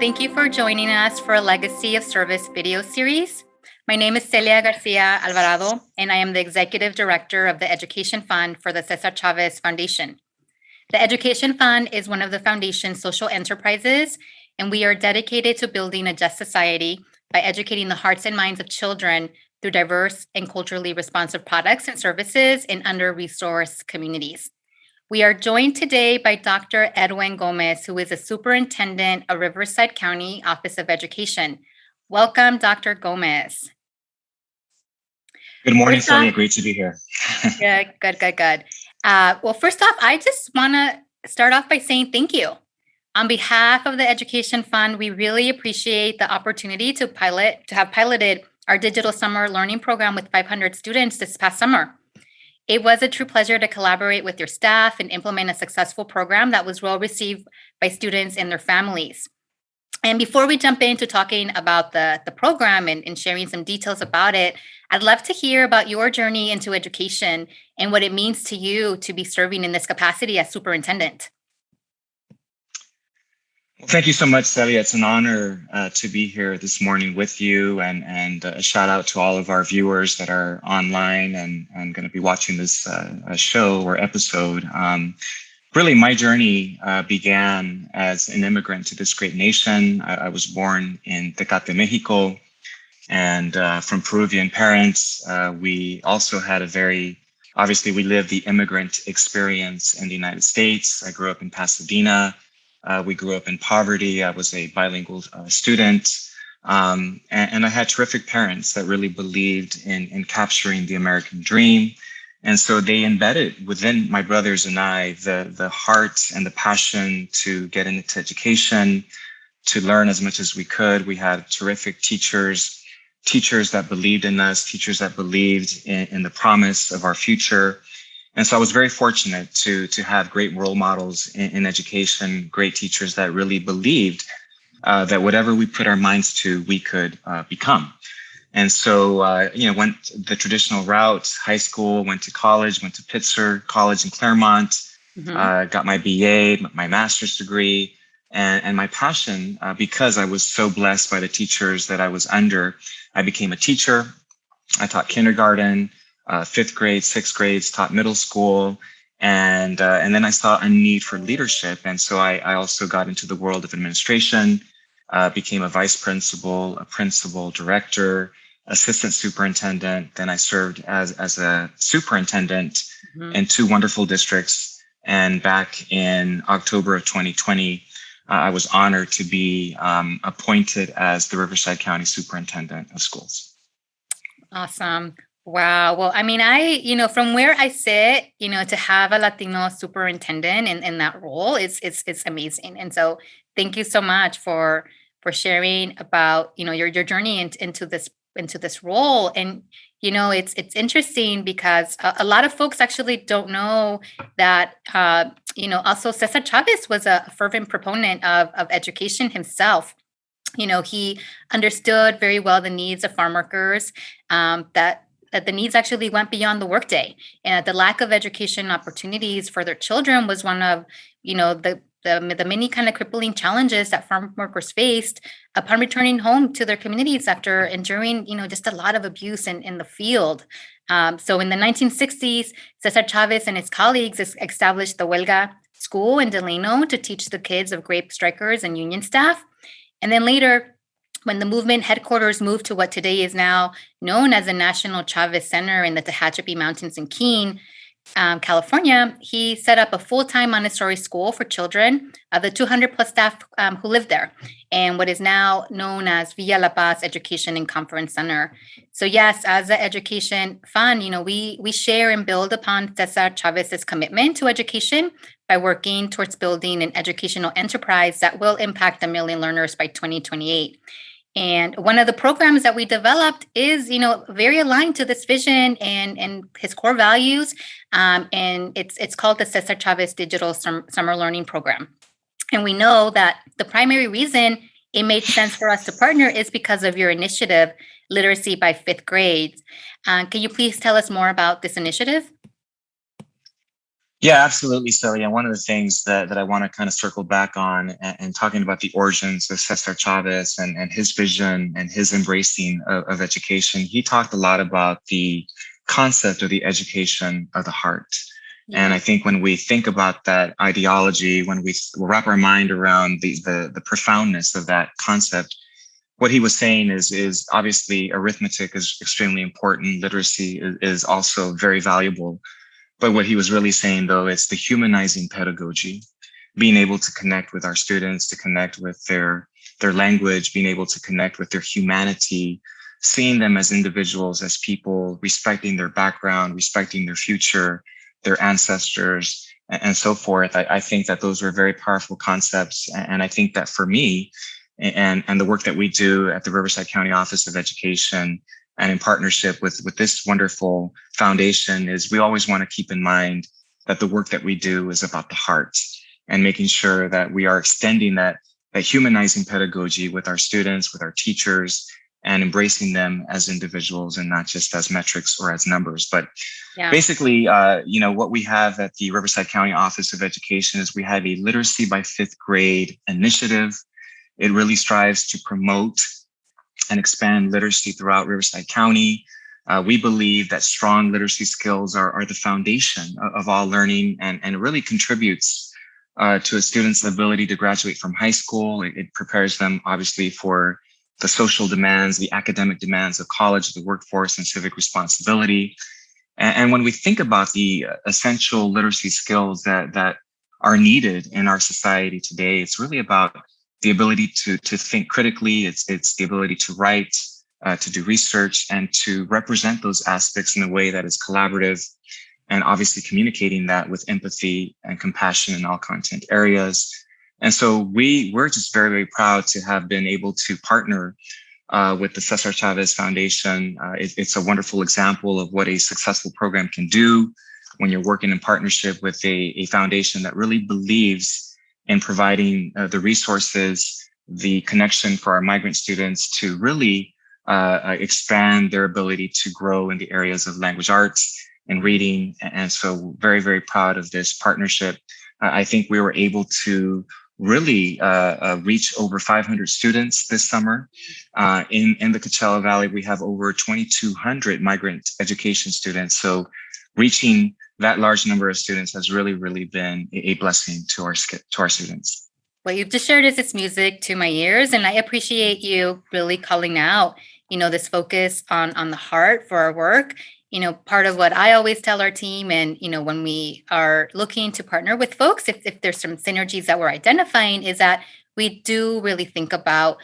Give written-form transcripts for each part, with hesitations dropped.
Thank you for joining us for a Legacy of Service video series. My name is Celia Garcia Alvarado, and I am the Executive Director of the Education Fund for the Cesar Chavez Foundation. The Education Fund is one of the Foundation's social enterprises, and we are dedicated to building a just society by educating the hearts and minds of children through diverse and culturally responsive products and services in under-resourced communities. We are joined today by Dr. Edwin Gomez, who is a superintendent of Riverside County Office of Education. Welcome, Dr. Gomez. Good morning, Celia. Great to be here. Good. Well, first off, I just want to start off by saying thank you. On behalf of the Education Fund, we really appreciate the opportunity to have piloted our digital summer learning program with 500 students this past summer. It was a true pleasure to collaborate with your staff and implement a successful program that was well received by students and their families. And before we jump into talking about the program and sharing some details about it, I'd love to hear about your journey into education and what it means to you to be serving in this capacity as superintendent. Well, thank you so much, Celia. It's an honor to be here this morning with you, and a shout out to all of our viewers that are online and going to be watching this show or episode. Really, my journey began as an immigrant to this great nation. I was born in Tecate, Mexico, and from Peruvian parents. We also had obviously we lived the immigrant experience in the United States. I grew up in Pasadena. We grew up in poverty. I was a bilingual student, and I had terrific parents that really believed in capturing the American dream. And so they embedded within my brothers and I the heart and the passion to get into education, to learn as much as we could. We had terrific teachers that believed in us, teachers that believed in the promise of our future. And so I was very fortunate to have great role models in education, great teachers that really believed that whatever we put our minds to, we could become. And so, went the traditional route, high school, went to college, went to Pitzer College in Claremont, got my BA, my master's degree, and my passion, because I was so blessed by the teachers that I was under, I became a teacher. I taught kindergarten, 5th grade, 6th grades, taught middle school, and then I saw a need for leadership. And so I also got into the world of administration, became a vice principal, a principal, director, assistant superintendent. Then I served as a superintendent in 2 wonderful districts. And back in October of 2020, I was honored to be appointed as the Riverside County Superintendent of Schools. Awesome. Wow. Well, I mean, from where I sit, to have a Latino superintendent in that role, it's amazing. And so thank you so much for sharing about, your journey into this role. And, it's interesting because a lot of folks actually don't know that, also Cesar Chavez was a fervent proponent of education himself. He understood very well the needs of farm workers, that the needs actually went beyond the workday, and the lack of education opportunities for their children was one of, the many kind of crippling challenges that farm workers faced upon returning home to their communities after enduring, just a lot of abuse in the field. So in the 1960s, Cesar Chavez and his colleagues established the Huelga School in Delano to teach the kids of grape strikers and union staff. And then later, when the movement headquarters moved to what today is now known as the National Chavez Center in the Tehachapi Mountains in Keene, California, he set up a full-time Montessori school for children of the 200 plus staff who lived there, and what is now known as Villa La Paz Education and Conference Center. So yes, as the Education Fund, we share and build upon Cesar Chavez's commitment to education by working towards building an educational enterprise that will impact 1 million learners by 2028. And one of the programs that we developed is, very aligned to this vision and his core values. And it's called the Cesar Chavez Digital Summer Learning Program. And we know that the primary reason it made sense for us to partner is because of your initiative, Literacy by 5th Grade. Can you please tell us more about this initiative? Yeah, absolutely, Celia. One of the things that I want to kind of circle back on and talking about the origins of Cesar Chavez and his vision and his embracing of education, he talked a lot about the concept of the education of the heart. And Yeah. I think when we think about that ideology, when we wrap our mind around the profoundness of that concept, what he was saying is obviously arithmetic is extremely important. Literacy is also very valuable. But what he was really saying, though, is the humanizing pedagogy, being able to connect with our students, to connect with their language, being able to connect with their humanity, seeing them as individuals, as people, respecting their background, respecting their future, their ancestors, and so forth. I think that those were very powerful concepts. And I think that for me, and the work that we do at the Riverside County Office of Education and in partnership with this wonderful foundation is we always want to keep in mind that the work that we do is about the heart and making sure that we are extending that humanizing pedagogy with our students, with our teachers, and embracing them as individuals and not just as metrics or as numbers. But Yeah. basically, what we have at the Riverside County Office of Education is we have a literacy by fifth grade initiative. It really strives to promote and expand literacy throughout Riverside County. We believe that strong literacy skills are the foundation of all learning, and it really contributes to a student's ability to graduate from high school. It prepares them, obviously, for the social demands, the academic demands of college, the workforce, and civic responsibility. And when we think about the essential literacy skills that are needed in our society today, it's really about the ability to think critically. It's the ability to write, to do research, and to represent those aspects in a way that is collaborative, and obviously communicating that with empathy and compassion in all content areas. And so we're just very, very proud to have been able to partner with the Cesar Chavez Foundation. It's a wonderful example of what a successful program can do when you're working in partnership with a foundation that really believes in providing the resources, the connection for our migrant students to really expand their ability to grow in the areas of language arts and reading. And so very, very proud of this partnership. I think we were able to really reach over 500 students this summer. In the Coachella Valley, we have over 2,200 migrant education students. So reaching that large number of students has really, really been a blessing to our students. What you've just shared is this music to my ears, and I appreciate you really calling out, this focus on the heart for our work. Part of what I always tell our team, and when we are looking to partner with folks, if there's some synergies that we're identifying, is that we do really think about,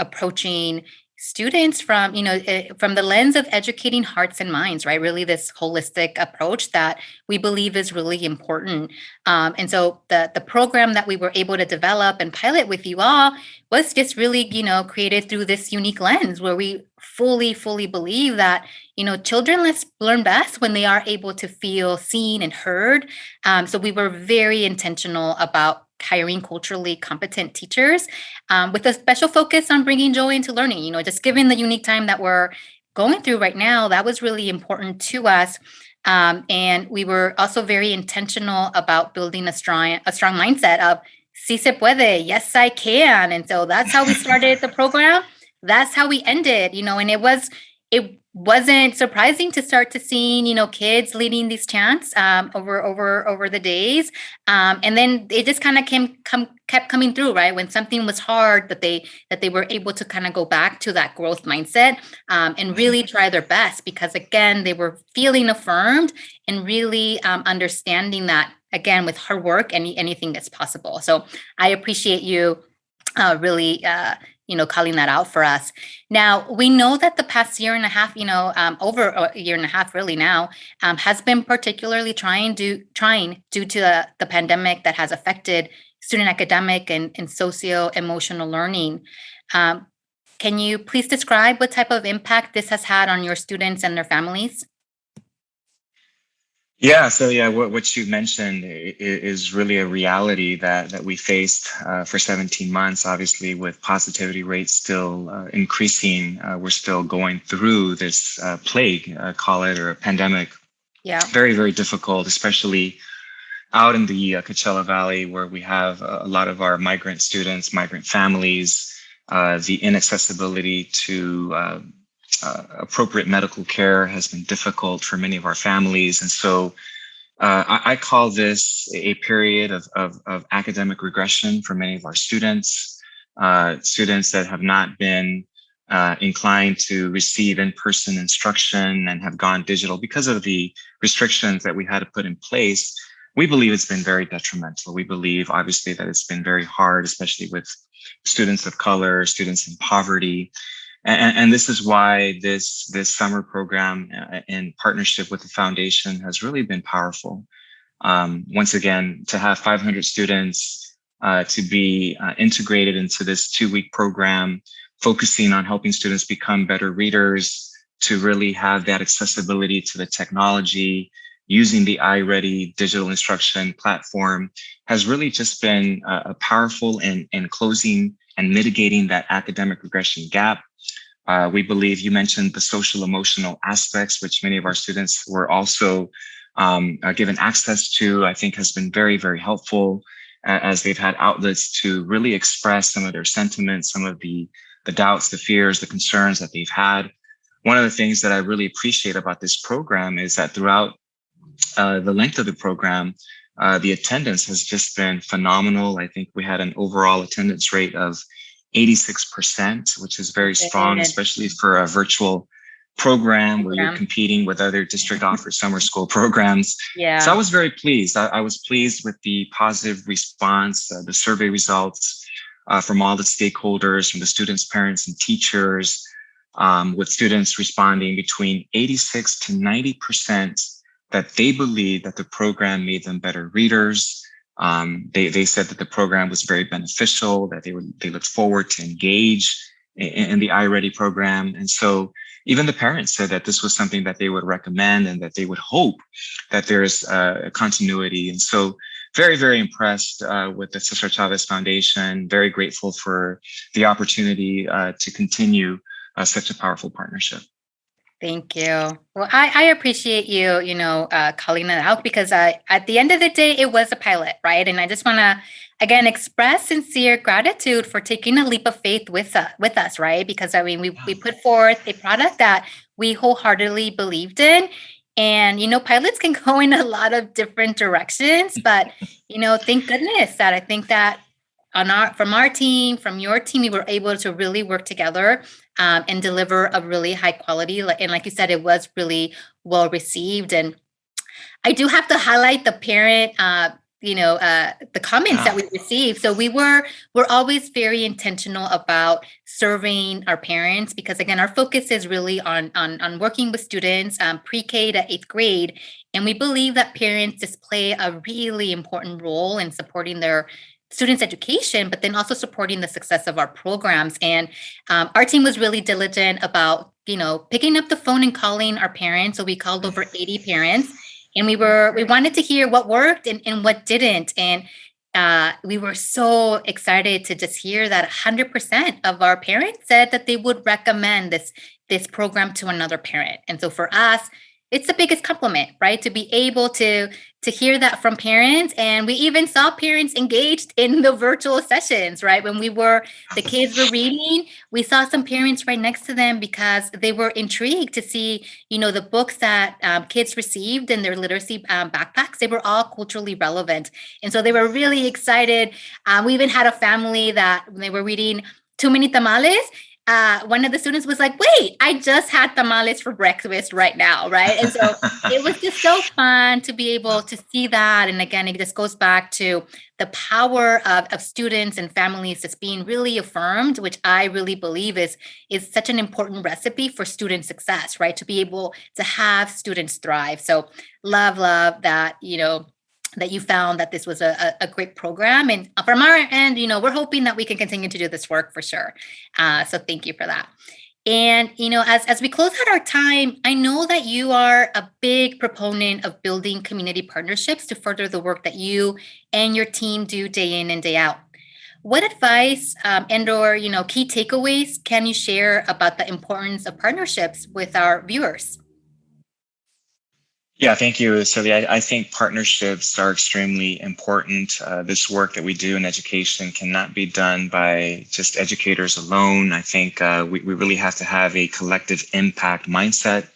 approaching students from the lens of educating hearts and minds, right? Really, this holistic approach that we believe is really important. And so the program that we were able to develop and pilot with you all was just really, created through this unique lens where we fully believe that, children learn best when they are able to feel seen and heard. So we were very intentional about hiring culturally competent teachers with a special focus on bringing joy into learning. Just given the unique time that we're going through right now, that was really important to us. And we were also very intentional about building a strong mindset of "Si se puede," yes, I can. And so that's how we started the program. That's how we ended. And it wasn't surprising to start to seeing kids leading these chants over the days, and then it just kind of kept coming through, right? When something was hard, that they were able to kind of go back to that growth mindset, and really try their best, because again, they were feeling affirmed and really understanding that, again, with hard work, anything is possible. So I appreciate you really calling that out for us. Now, we know that the past year and a half, over a year and a half really now, has been particularly trying due to the pandemic that has affected student academic and socio-emotional learning. Can you please describe what type of impact this has had on your students and their families? Yeah, so yeah, what you mentioned is really a reality that we faced for 17 months. Obviously, with positivity rates still increasing, we're still going through this plague, call it, or a pandemic. Yeah. Very, very difficult, especially out in the Coachella Valley, where we have a lot of our migrant students, migrant families, the inaccessibility to appropriate medical care has been difficult for many of our families. And so I call this a period of academic regression for many of our students, students that have not been inclined to receive in-person instruction and have gone digital because of the restrictions that we had to put in place. We believe it's been very detrimental. We believe, obviously, that it's been very hard, especially with students of color, students in poverty. And this is why this summer program in partnership with the foundation has really been powerful. Once again, to have 500 students to be integrated into this 2-week program, focusing on helping students become better readers, to really have that accessibility to the technology, using the iReady digital instruction platform has really just been powerful in closing and mitigating that academic regression gap. We believe you mentioned the social emotional aspects, which many of our students were also given access to, I think has been very, very helpful as they've had outlets to really express some of their sentiments, some of the doubts, the fears, the concerns that they've had. One of the things that I really appreciate about this program is that throughout the length of the program, the attendance has just been phenomenal. I think we had an overall attendance rate of 86%, which is very strong, especially for a virtual program where you're competing with other district offered summer school programs. Yeah. So I was very pleased. I was pleased with the positive response, the survey results from all the stakeholders, from the students, parents, and teachers, with students responding between 86 to 90% that they believe that the program made them better readers. They said that the program was very beneficial, that they looked forward to engage in the iReady program. And so even the parents said that this was something that they would recommend and that they would hope that there's a continuity. And so very, very impressed with the Cesar Chavez Foundation, very grateful for the opportunity to continue such a powerful partnership. Thank you. Well, I appreciate you, calling it out because at the end of the day, it was a pilot, right? And I just want to, again, express sincere gratitude for taking a leap of faith with us, right? Because, I mean, we put forth a product that we wholeheartedly believed in. And, pilots can go in a lot of different directions, but, thank goodness that I think that from our team, from your team, we were able to really work together and deliver a really high quality. And like you said, it was really well received. And I do have to highlight the parent, the comments that we received. So we're always very intentional about serving our parents because, again, our focus is really on working with students pre-K to 8th grade. And we believe that parents display a really important role in supporting their students' education, but then also supporting the success of our programs. And our team was really diligent about, picking up the phone and calling our parents. So we called over 80 parents, and we wanted to hear what worked and what didn't. And we were so excited to just hear that 100% of our parents said that they would recommend this program to another parent. And so for us, it's the biggest compliment, right? To be able to hear that from parents. And we even saw parents engaged in the virtual sessions, right? When the kids were reading, we saw some parents right next to them because they were intrigued to see, the books that kids received in their literacy backpacks. They were all culturally relevant. And so they were really excited. We even had a family that when they were reading Too Many Tamales, one of the students was like, wait, I just had tamales for breakfast right now, right? And so it was just so fun to be able to see that. And again, it just goes back to the power of students and families that's being really affirmed, which I really believe is such an important recipe for student success, right? To be able to have students thrive. So love that, that you found that this was a great program. And from our end, we're hoping that we can continue to do this work for sure. So thank you for that. And, as we close out our time, I know that you are a big proponent of building community partnerships to further the work that you and your team do day in and day out. What advice and/or, key takeaways can you share about the importance of partnerships with our viewers? Yeah, thank you, Celia. I think partnerships are extremely important. This work that we do in education cannot be done by just educators alone. I think we really have to have a collective impact mindset.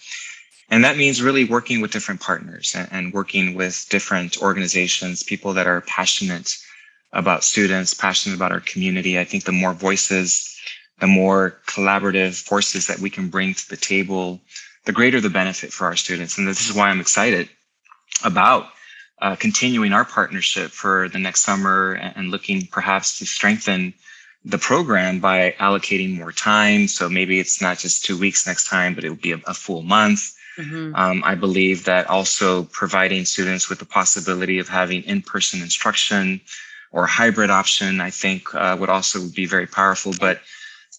And that means really working with different partners and working with different organizations, people that are passionate about students, passionate about our community. I think the more voices, the more collaborative forces that we can bring to the table, the greater the benefit for our students. And this is why I'm excited about continuing our partnership for the next summer and looking perhaps to strengthen the program by allocating more time. So maybe it's not just 2 weeks next time, but it'll be a full month. Mhm. I believe that also providing students with the possibility of having in-person instruction or a hybrid option, I think would also be very powerful. But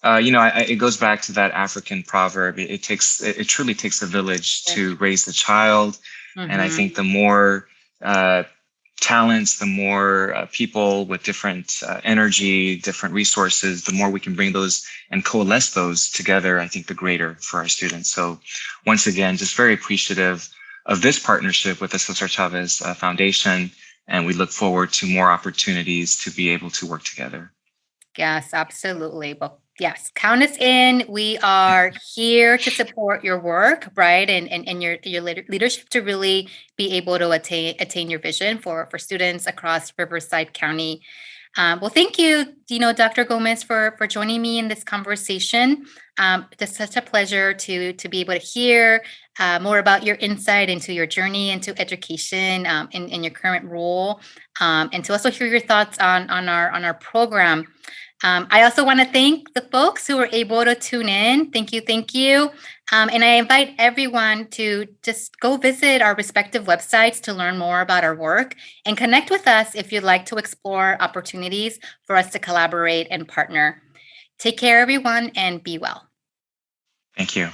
it goes back to that African proverb. It truly takes a village to raise the child. And I Mhm. think the more talents, the more people with different energy, different resources, the more we can bring those and coalesce those together, I think the greater for our students. So once again, just very appreciative of this partnership with the Cesar Chavez Foundation. And we look forward to more opportunities to be able to work together. Yes, absolutely. Well, yes, count us in. We are here to support your work, right? And your leadership to really be able to attain your vision for students across Riverside County. Well, thank you, Dr. Gomez, for joining me in this conversation. It's such a pleasure to be able to hear more about your insight into your journey into education in your current role, and to also hear your thoughts on our program. I also want to thank the folks who were able to tune in. Thank you, thank you. And I invite everyone to just go visit our respective websites to learn more about our work and connect with us if you'd like to explore opportunities for us to collaborate and partner. Take care, everyone, and be well. Thank you.